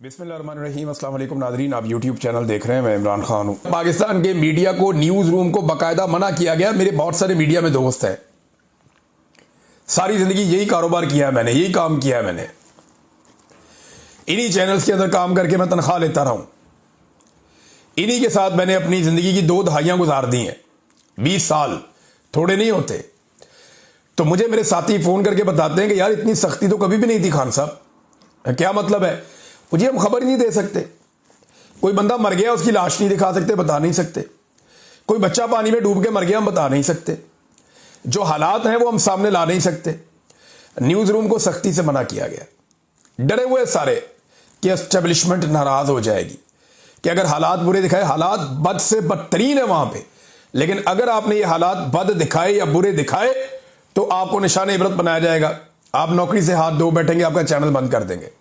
बिस्मिल्लाहिर्रहमानिर्रहीम अस्सलाम वालेकुम नाज़रीन, आप यूट्यूब चैनल देख रहे हैं। मैं इमरान खान हूँ। पाकिस्तान के मीडिया को, न्यूज़ रूम को बाकायदा मना किया गया। मेरे बहुत सारे मीडिया में दोस्त हैं, सारी ज़िंदगी यही कारोबार किया है मैंने, यही काम किया है मैंने, इन्हीं चैनल्स के अंदर काम करके मैं तनख्वाह लेता रहा हूँ। इन्हीं के साथ मैंने अपनी ज़िंदगी की 2 दहाइयाँ गुजार दी हैं। 20 साल थोड़े नहीं होते। तो मुझे मेरे साथी फ़ोन करके बताते हैं कि यार इतनी सख्ती तो कभी भी नहीं थी खान साहब। क्या मतलब है? मुझे हम खबर नहीं दे सकते। कोई बंदा मर गया, उसकी लाश नहीं दिखा सकते, बता नहीं सकते। कोई बच्चा पानी में डूब के मर गया, हम बता नहीं सकते। जो हालात हैं वो हम सामने ला नहीं सकते। न्यूज़ रूम को सख्ती से मना किया गया। डरे हुए सारे कि एस्टेब्लिशमेंट नाराज हो जाएगी, कि अगर हालात बुरे दिखाए, हालात बद से बदतरीन है वहां पे, लेकिन अगर आपने ये हालात बद दिखाए या बुरे दिखाए तो आपको निशान इबरत बनाया जाएगा। आप नौकरी से हाथ धो बैठेंगे, आपका चैनल बंद कर देंगे।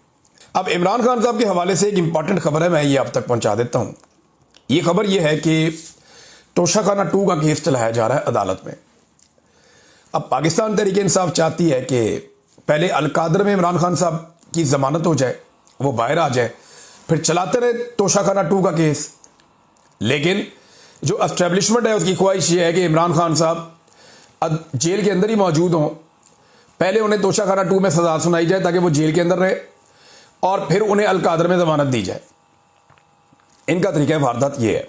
अब इमरान खान साहब के हवाले से एक इंपॉर्टेंट खबर है, मैं ये आप तक पहुंचा देता हूं। ये खबर ये है कि तोशाखाना 2 का केस चलाया जा रहा है अदालत में। अब पाकिस्तान तहरीक इंसाफ चाहती है कि पहले अलकादर में इमरान खान साहब की जमानत हो जाए, वो बाहर आ जाए, फिर चलाते रहे तोशाखाना 2 का केस। लेकिन जो एस्टेब्लिशमेंट है उसकी ख्वाहिश ये है कि इमरान खान साहब जेल के अंदर ही मौजूद हों। पहले उन्हें तोशाखाना 2 में सजा सुनाई जाए ताकि वो जेल के अंदर रहे, और फिर उन्हें अलकादर में जमानत दी जाए। इनका तरीका वारदात ये है।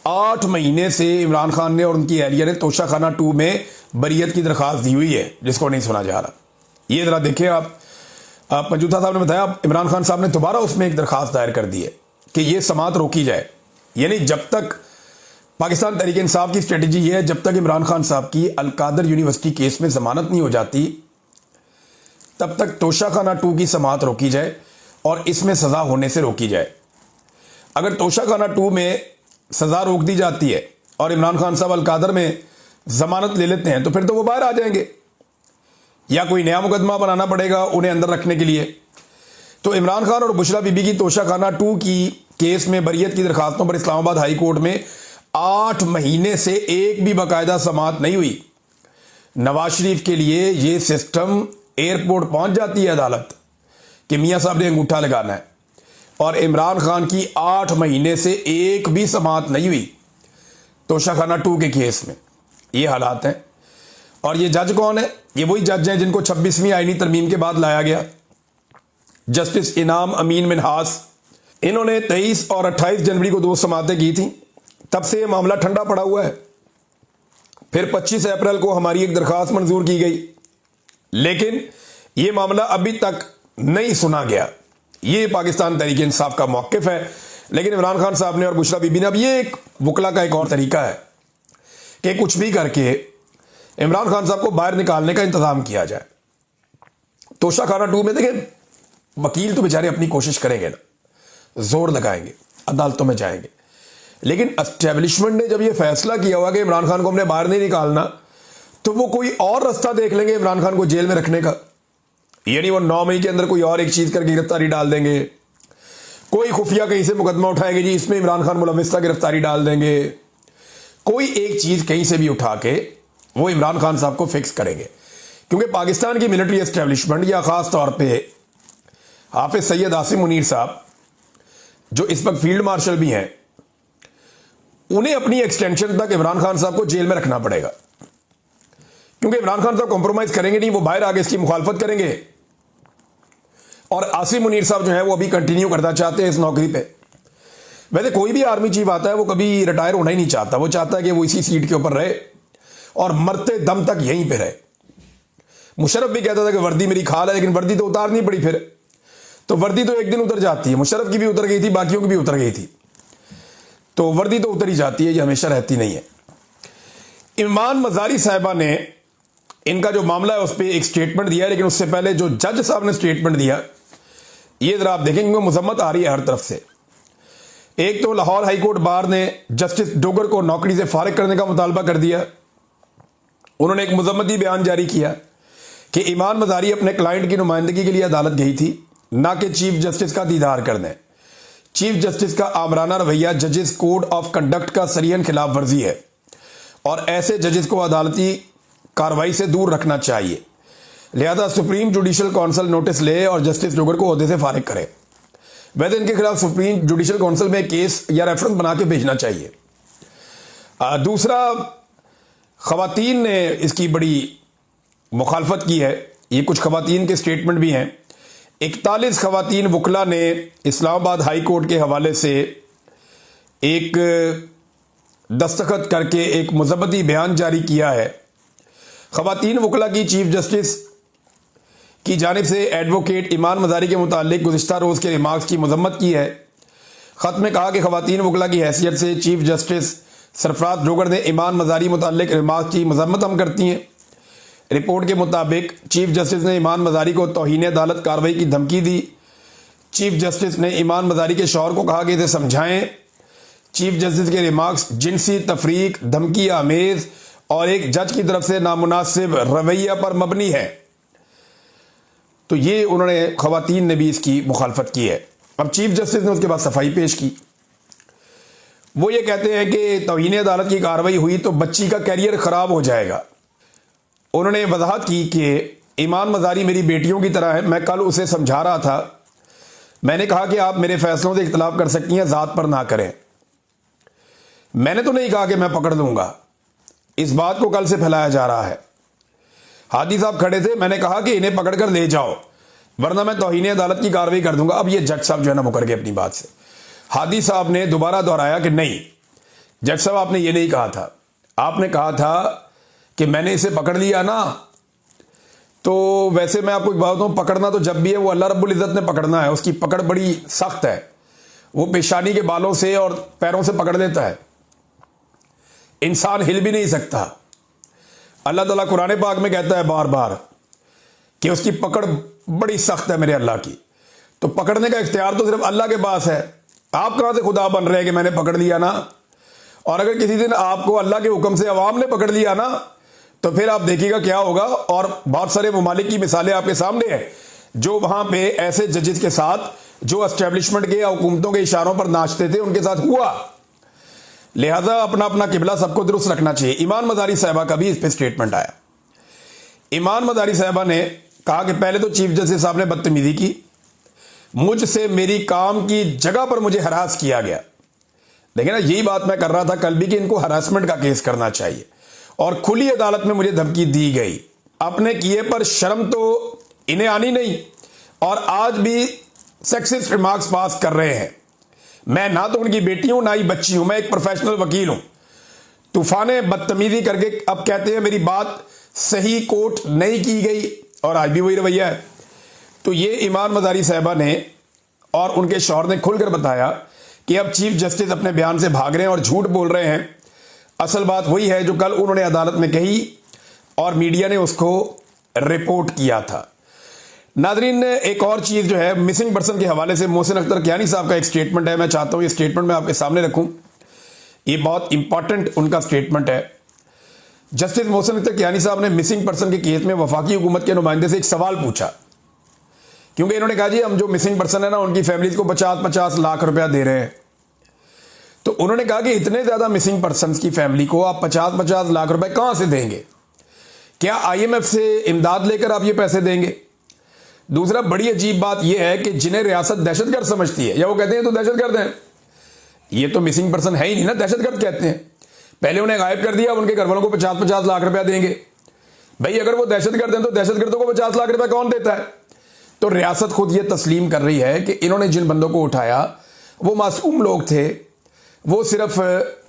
8 महीने से इमरान खान ने और उनकी एहलिया ने तोशाखाना 2 में बरियत की दरखास्त दी हुई है, जिसको नहीं सुना जा रहा। ये जरा देखिए आप मौजूदा साहब ने बताया, इमरान खान साहब ने दोबारा उसमें एक दरखास्त दायर कर दी है कि यह समात रोकी जाए। यानी जब तक पाकिस्तान तहरीक इंसाफ की स्ट्रेटजी ये है, जब तक इमरान खान साहब की अलकादर यूनिवर्सिटी केस में जमानत नहीं हो जाती, तब तक तोशाखाना 2 की समात रोकी जाए और इसमें सजा होने से रोकी जाए। अगर तोशाखाना 2 में सजा रोक दी जाती है और इमरान खान साहब अलकादर में जमानत ले लेते हैं, तो फिर तो वो बाहर आ जाएंगे, या कोई नया मुकदमा बनाना पड़ेगा उन्हें अंदर रखने के लिए। तो इमरान खान और बुशरा बीबी की तोशाखाना 2 की केस में बरियत की दरखास्तों पर इस्लामाबाद हाई कोर्ट में 8 महीने से एक भी बाकायदा समात नहीं हुई। नवाज शरीफ के लिए ये सिस्टम एयरपोर्ट पहुंच जाती है अदालत कि मियां साहब ने अंगूठा लगाना है, और इमरान खान की 8 महीने से एक भी समात नहीं हुई तोशाखाना 2 के केस में। ये हालात हैं। और ये जज कौन है? ये वही जज हैं जिनको 26वीं आईनी तरमीम के बाद लाया गया, जस्टिस इनाम अमीन मिनहास। इन्होंने 23 और 28 जनवरी को 2 समातें की थी। तब से ये मामला ठंडा पड़ा हुआ है। फिर 25 अप्रैल को हमारी एक दरखास्त मंजूर की गई, लेकिन यह मामला अभी तक नहीं सुना गया। यह पाकिस्तान तहरीक इंसाफ का मौकिफ है। लेकिन इमरान खान साहब ने और बुशरा बीबी ने, अब यह एक वकला का एक और तरीका है कि कुछ भी करके इमरान खान साहब को बाहर निकालने का इंतजाम किया जाए। तोशाखाना 2 में देखें, वकील तो बेचारे अपनी कोशिश करेंगे ना, जोर लगाएंगे, अदालतों में जाएंगे, लेकिन एस्टेब्लिशमेंट ने जब यह फैसला किया हुआ कि इमरान खान को हमने बाहर नहीं निकालना, तो वो कोई और रास्ता देख लेंगे इमरान खान को जेल में रखने का। यानी वो 9 मई के अंदर कोई और एक चीज करके गिरफ्तारी डाल देंगे, कोई खुफिया कहीं से मुकदमा उठाएंगे जी इसमें इमरान खान मुलविस था, गिरफ्तारी डाल देंगे। कोई एक चीज कहीं से भी उठा के वो इमरान खान साहब को फिक्स करेंगे। क्योंकि पाकिस्तान की मिलिट्री एस्टेब्लिशमेंट, या खास तौर पे हाफिज सैयद आसिम मुनीर साहब जो इस वक्त फील्ड मार्शल भी हैं, उन्हें अपनी एक्सटेंशन तक इमरान खान साहब को जेल में रखना पड़ेगा। क्योंकि इमरान खान साहब कॉम्प्रोमाइज करेंगे नहीं, वो बाहर आगे इसकी मुखालफत करेंगे। और आसिम मुनीर साहब जो है वो अभी कंटिन्यू करना चाहते हैं इस नौकरी पे। वैसे कोई भी आर्मी चीफ आता है वो कभी रिटायर होना ही नहीं चाहता, वो चाहता है कि वो इसी सीट के ऊपर रहे और मरते दम तक यहीं पे रहे। मुशर्रफ भी कहता था कि वर्दी मेरी खाल है, लेकिन वर्दी तो उतारनी पड़ी। फिर तो वर्दी तो एक दिन उतर जाती है, मुशर्रफ की भी उतर गई थी, बाकियों की भी उतर गई थी, तो वर्दी तो उतर ही जाती है, ये हमेशा रहती नहीं है। ईमान मजारी साहिबा ने इनका जो मामला है उस पर एक स्टेटमेंट दिया है, लेकिन उससे पहले जो जज साहब ने स्टेटमेंट दिया, ये जरा आप देखेंगे, मुजम्मत आ रही है हर तरफ से। एक तो लाहौर हाईकोर्ट बार ने जस्टिस डोगर को नौकरी से फारिग करने का मुतालबा कर दिया। उन्होंने एक मुजम्मती बयान जारी किया कि ईमान मजारी अपने क्लाइंट की नुमाइंदगी के लिए अदालत गई थी, ना कि चीफ जस्टिस का दीदार करने। चीफ जस्टिस का आमराना रवैया जजेस कोड ऑफ कंडक्ट का सरीहन खिलाफ वर्जी है, और ऐसे जजेस को अदालती कार्रवाई से दूर रखना चाहिए। लिहाजा सुप्रीम जुडिशल काउंसिल नोटिस ले और जस्टिस डोगर को ओहदे से फारिग करे। वैसे इनके खिलाफ सुप्रीम जुडिशल काउंसिल में केस या रेफरेंस बना के भेजना चाहिए। दूसरा, खवातीन ने इसकी बड़ी मुखालफत की है। ये कुछ खवातीन के स्टेटमेंट भी हैं। 41 खवातीन वकला ने इस्लामाबाद हाई कोर्ट के हवाले से एक दस्तखत करके एक मुज़ब्बती बयान जारी किया है। खवातीन वकला की चीफ जस्टिस की जानिब से एडवोकेट ईमान मज़ारी के मुतालिक गुज़िश्ता रोज़ के रिमार्क्स की मजम्मत की है। ख़त में कहा कि खवातीन वकला की हैसियत से चीफ जस्टिस सरफराज जोगर ने ईमान मज़ारी मुतालिक रिमार्क्स की मजम्मत हम करती हैं। रिपोर्ट के मुताबिक चीफ जस्टिस ने ईमान मज़ारी को तौहीन अदालत कार्रवाई की धमकी दी। चीफ जस्टिस ने ईमान मज़ारी के शौहर को कहा कि इसे समझाएं। चीफ जस्टिस के रिमार्क्स जिनसी तफरीक, धमकी आमेज और एक जज की तरफ से नामुनासिब रवैया पर मबनी है। तो ये उन्होंने खवातीन ने भी इसकी मुखालफत की है। अब चीफ जस्टिस ने उसके बाद सफाई पेश की। वो ये कहते हैं कि तौहीन अदालत की कार्रवाई हुई तो बच्ची का कैरियर खराब हो जाएगा। उन्होंने वजाहत की कि ईमान मज़ारी मेरी बेटियों की तरह है। मैं कल उसे समझा रहा था। मैंने कहा कि आप मेरे फैसलों से इख्तलाफ कर सकती हैं, ज़ात पर ना करें। मैंने तो नहीं कहा कि मैं पकड़ लूंगा। इस बात को कल से फैलाया जा रहा है। हादी साहब खड़े थे, मैंने कहा कि इन्हें पकड़ कर ले जाओ वरना मैं तौहीन अदालत की कार्रवाई कर दूंगा। अब ये जज साहब जो है ना मुकर गए अपनी बात से। हादी साहब ने दोबारा दोहराया कि नहीं जज साहब, आपने ये नहीं कहा था। आपने कहा था कि मैंने इसे पकड़ लिया ना, तो वैसे मैं आपको एक बात बताऊं, पकड़ना तो जब भी है वो अल्लाह रब्बुल इज़्ज़त ने पकड़ना है। उसकी पकड़ बड़ी सख्त है। वो पेशानी के बालों से और पैरों से पकड़ लेता है। इंसान हिल भी नहीं सकता। अल्लाह ताला कुरान पाक में कहता है बार बार कि उसकी पकड़ बड़ी सख्त है मेरे अल्लाह की। तो पकड़ने का इख्तियार तो सिर्फ अल्लाह के पास है। आप कहां से खुदा बन रहे हैं कि मैंने पकड़ लिया ना। और अगर किसी दिन आपको अल्लाह के हुक्म से अवाम ने पकड़ लिया ना, तो फिर आप देखिएगा क्या होगा। और बहुत सारे ममालिक की मिसालें आपके सामने हैं जो वहां पे ऐसे जजेस के साथ जो एस्टेब्लिशमेंट के या हुकूमतों के इशारों पर नाचते थे उनके साथ हुआ। लिहाजा अपना अपना किबला सबको दुरुस्त रखना चाहिए। ईमान मज़ारी साहबा का भी इस पर स्टेटमेंट आया। ईमान मज़ारी साहबा ने कहा कि पहले तो चीफ जस्टिस साहब ने बदतमीजी की, मुझसे मेरी काम की जगह पर मुझे हरास किया गया। देखिए ना, यही बात मैं कर रहा था कल भी कि इनको हरासमेंट का केस करना चाहिए। और खुली अदालत में मुझे धमकी दी गई। अपने किए पर शर्म तो इन्हें आनी नहीं और आज भी सेक्सिस्ट रिमार्क्स पास कर रहे हैं। मैं ना तो उनकी बेटी हूं ना ही बच्ची हूं, मैं एक प्रोफेशनल वकील हूं। तूफाने बदतमीजी करके अब कहते हैं मेरी बात सही कोट नहीं की गई और आज भी वही रवैया है। तो ये ईमान मज़ारी साहबा ने और उनके शौहर ने खुलकर बताया कि अब चीफ जस्टिस अपने बयान से भाग रहे हैं और झूठ बोल रहे हैं। असल बात वही है जो कल उन्होंने अदालत में कही और मीडिया ने उसको रिपोर्ट किया था। नाज़रीन, एक और चीज जो है मिसिंग पर्सन के हवाले से मोहसिन अख्तर कियानी साहब का एक स्टेटमेंट है। मैं चाहता हूं ये स्टेटमेंट मैं आपके सामने रखूं। ये बहुत इंपॉर्टेंट उनका स्टेटमेंट है। जस्टिस मोहसिन अख्तर कियानी साहब ने मिसिंग पर्सन के केस में वफाकी हुकूमत के नुमाइंदे से एक सवाल पूछा, क्योंकि इन्होंने कहा जी हम जो मिसिंग पर्सन है ना उनकी फैमिलीज को 50-50 लाख रुपया दे रहे हैं। तो उन्होंने कहा कि इतने ज्यादा मिसिंग पर्सन की फैमिली को आप 50-50 लाख रुपए कहां से देंगे? क्या IMF से इमदाद लेकर आप ये पैसे देंगे? दूसरा, बड़ी अजीब बात यह है कि जिन्हें रियासत दहशतगर्द समझती है या वो कहते हैं तो दहशतगर्द हैं, ये तो मिसिंग पर्सन है ही नहीं ना, दहशतगर्द कहते हैं। पहले उन्हें गायब कर दिया, अब उनके घर वालों को 50-50 लाख रुपया देंगे। भाई अगर वो दहशतगर्द हैं तो दहशतगर्दों को 50 लाख रुपया कौन देता है? तो रियासत खुद ये तस्लीम कर रही है कि इन्होंने जिन बंदों को उठाया वो मासूम लोग थे, वो सिर्फ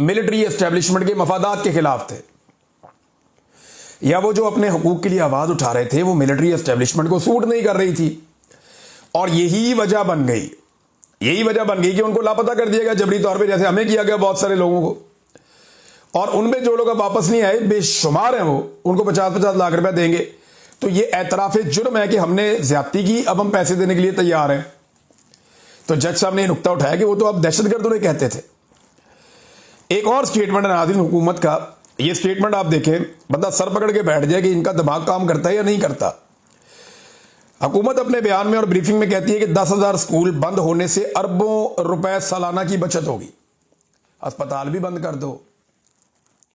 मिलिट्री एस्टेब्लिशमेंट के मफादात के खिलाफ थे, या वो जो अपने हुकूक के लिए आवाज उठा रहे थे वो मिलिट्री एस्टेब्लिशमेंट को सूट नहीं कर रही थी। और यही वजह बन गई कि उनको लापता कर दिया गया जबरी तौर पे, जैसे हमें किया गया बहुत सारे लोगों को। और उनमें जो लोग अब वापस नहीं आए बेशुमार हैं, वो उनको 50-50 लाख रुपया देंगे। तो ये एतराफे जुर्म है कि हमने ज्यादती की, अब हम पैसे देने के लिए तैयार हैं। तो जज साहब ने नुक्ता उठाया कि वो तो अब दहशतगर्द उन्हें कहते थे। एक और स्टेटमेंट है नाज़रीन हुकूमत का, ये स्टेटमेंट आप देखें, बंदा सर पकड़ के बैठ जाए कि इनका दिमाग काम करता है या नहीं करता। हुकूमत अपने बयान में और ब्रीफिंग में कहती है कि 10,000 स्कूल बंद होने से अरबों रुपए सालाना की बचत होगी। अस्पताल भी बंद कर दो,